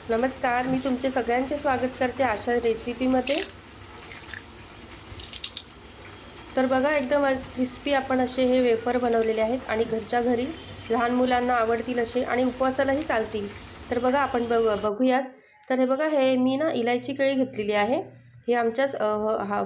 नमस्कार, मी तुमचे सगळ्यांचे स्वागत करते अशा रेसिपीमध्ये। तर बघा एकदम क्रिस्पी आपण असे हे वेफर बनवलेले आहेत आणि घरच्या घरी लहान मुलांना आवडतील असे आणि उपवासालाही चालतील। तर बघा आपण बघूयात। तर हे बघा, हे मी ना इलायची केळी घेतलेली आहे। हे आमच्याच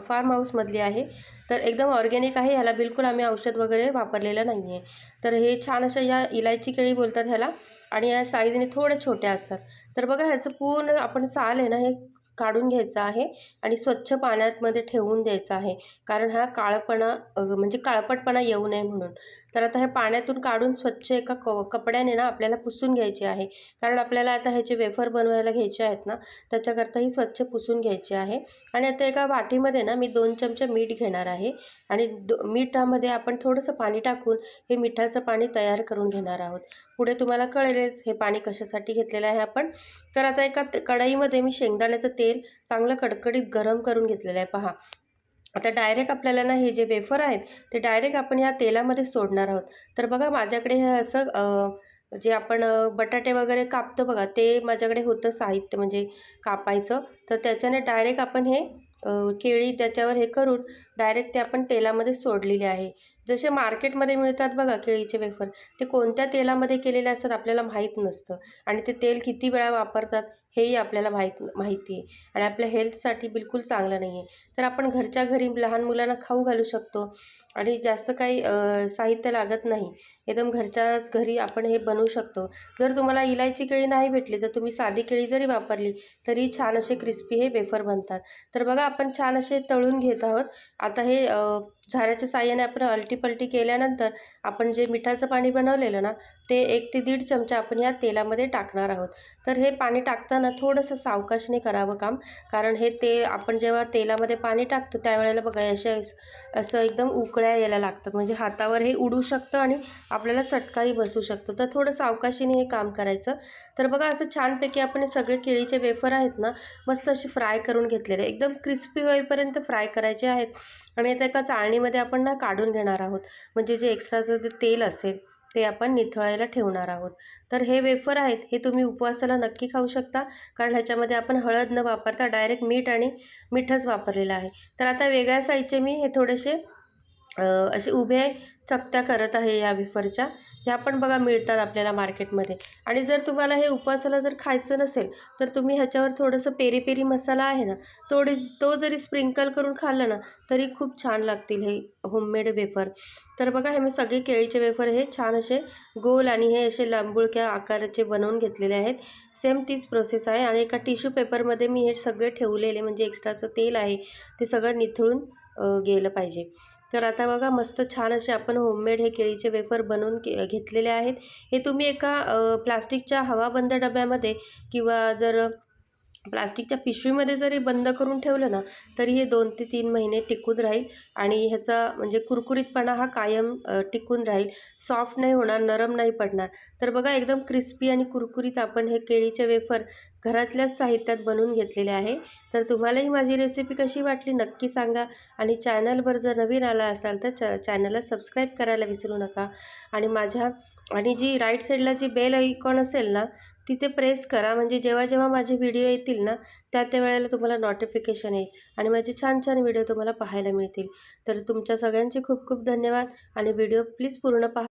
फार्म हाऊसमधली आहे। तर एकदम ऑर्गॅनिक आहे, ह्याला बिलकुल आम्ही औषध वगैरे वापरलेलं नाही आहे। तर हे छान अशा या इलायची केळी बोलतात ह्याला आणि या साईजने थोड्या छोट्या असतात। तर बघा ह्याचं पूर्ण आपण साल आहे ना हे काढून घ्यायचं आहे आणि स्वच्छ पाण्यामध्ये ठेवून द्यायचं आहे, कारण हा काळपणा म्हणजे काळपटपणा येऊ नये म्हणून। तर आता हे पाण्यातून काढून स्वच्छ एका कपड्याने ना आपल्याला पुसून घ्यायचे आहे, कारण आपल्याला आता ह्याचे वेफर बनवायला घ्यायचे आहेत ना, त्याच्याकरताही स्वच्छ पुसून घ्यायचे आहे। आणि आता एका वाटीमध्ये ना मी 2 चमचे मीठ घेणार आहे आणि मिठामध्ये आपण थोडंसं पाणी टाकून हे मिठाचं पाणी तयार करून घेणार आहोत। पुढे तुम्हाला कळेलच हे पाणी कशासाठी घेतलेलं आहे आपण। तर आता एका कढईमध्ये मी शेंगदाण्याचं तेल चांगलं कडकडीत गरम करून घेतलेलं आहे पहा। आता डायरेक्ट आपल्याला ना हे जे वेफर आहेत ते डायरेक्ट आपण या तेलामध्ये सोडणार आहोत। तर बघा माझ्याकडे हे असं जे आपण बटाटे वगैरे कापतो बघा, ते माझ्याकडे होतं साहित्य म्हणजे कापायचं। तर त्याच्याने डायरेक्ट आपण हे केळी त्याच्यावर हे करून डायरेक्ट ते आपण तेलामध्ये सोडलेले आहे। जसे मार्केटमध्ये मिळतात बघा केळीचे वेफर, ते कोणत्या तेलामध्ये केलेले असतात आपल्याला माहीत नसतं आणि ते तेल किती वेळा वापरतात हेही आपल्याला माहिती आहे आणि आपल्या हेल्थसाठी बिलकुल चांगलं नाही आहे। तर आपण घरच्या घरी लहान मुलांना खाऊ घालू शकतो आणि जास्त काही साहित्य लागत नाही, एकदम घरच्याच घरी आपण हे बनवू शकतो। जर तुम्हाला इलायची केळी नाही भेटली तर तुम्ही साधी केळी जरी वापरली तरी छान असे क्रिस्पी हे वेफर बनतात। तर बघा आपण छान असे तळून घेत आहोत। आता हे झाऱ्याच्या साहाय्याने आपण अलटी-पलटी केल्यानंतर आपण जे मिठाचं पाणी बनवलेलं ना, ते 1 ते 1.5 चमचा आपण या तेलामध्ये टाकणार आहोत। तर हे पाणी टाकताना थोडंसं सावकाशने करावं काम, कारण हे ते आपण जेव्हा तेलामध्ये पाणी टाकतो त्यावेळेला बघा असं एकदम उकळ्या यायला लागतात, म्हणजे हातावर हे उडू शकतं आणि आपल्याला चटकाही बसू शकतो। तर थोडं सावकाशीने हे काम करायचं। तर बघा असं छानपैकी आपण हे सगळे केळीचे वेफर आहेत ना मस्त असे फ्राय करून घेतलेले, एकदम क्रिस्पी होईपर्यंत फ्राय करायचे आहेत आणि आता एका चाळणीमध्ये आपण ना काढून घेणार आहोत, म्हणजे जे एक्स्ट्राचं ते तेल असेल ते आपण निथळायला ठेवणार आहोत। तर हे वेफर आहेत हे तुम्ही उपवासाला नक्की खाऊ शकता, कारण ह्याच्यामध्ये आपण हळद न वापरता डायरेक्ट मीठ आणि मीठच वापरलेलं आहे। तर आता वेगळ्या साईजचे मी हे थोडेसे असे उभे चकत्या करत आहे या वेफरच्या। ह्या पण बघा मिळतात आपल्याला मार्केटमध्ये आणि जर तुम्हाला हे उपवासाला जर खायचं नसेल तर तुम्ही ह्याच्यावर थोडंसं पेरी पेरी मसाला आहे ना, तो जरी स्प्रिंकल करून खाल्लं ना तरी खूप छान लागतील हे होममेड वेफर। तर बघा हे मी सगळे केळीचे वेफर हे छान असे गोल आणि हे असे लांबुळक्या आकाराचे बनवून घेतलेले आहेत। सेम तीच प्रोसेस आहे आणि एका टिश्यू पेपरमध्ये मी हे सगळे ठेवलेले, म्हणजे एक्स्ट्राचं तेल आहे ते सगळं निथळून गेलं पाहिजे। तर आता बघा मस्त छान असे आपण होममेड हे केळीचे वेफर बनवून घेतलेले आहेत। हे तुम्ही एका प्लास्टिकच्या हवाबंद डब्यामध्ये किंवा जर प्लास्टिकच्या पिशवीमध्ये जरी बंद करून ठेवलं ना तरी हे 2 ते 3 महिने टिकून राहील आणि ह्याचा म्हणजे कुरकुरीतपणा हा कायम टिकून राहील, सॉफ्ट नाही होणार, नरम नाही पडणार। तर बघा एकदम क्रिस्पी आणि कुरकुरीत आपण हे केळीचे वेफर घरातल्याच साहित्यात बनवून घेतलेले आहे। तर तुम्हालाही माझी रेसिपी कशी वाटली नक्की सांगा आणि चॅनलवर जर नवीन आला असाल तर चॅनलला सबस्क्राईब करायला विसरू नका आणि जी राईट साईडला जी बेल आयकॉन असेल ना तिथे प्रेस करा, म्हणजे जेव्हा जेव्हा माझे व्हिडिओ येतील ना त्या वेळेला तुम्हाला नोटिफिकेशन येईल आणि माझे छान छान व्हिडिओ तुम्हाला पाहायला मिळतील। तर तुमच्या सगळ्यांचे खूप खूप धन्यवाद आणि व्हिडिओ प्लीज पूर्ण पहा।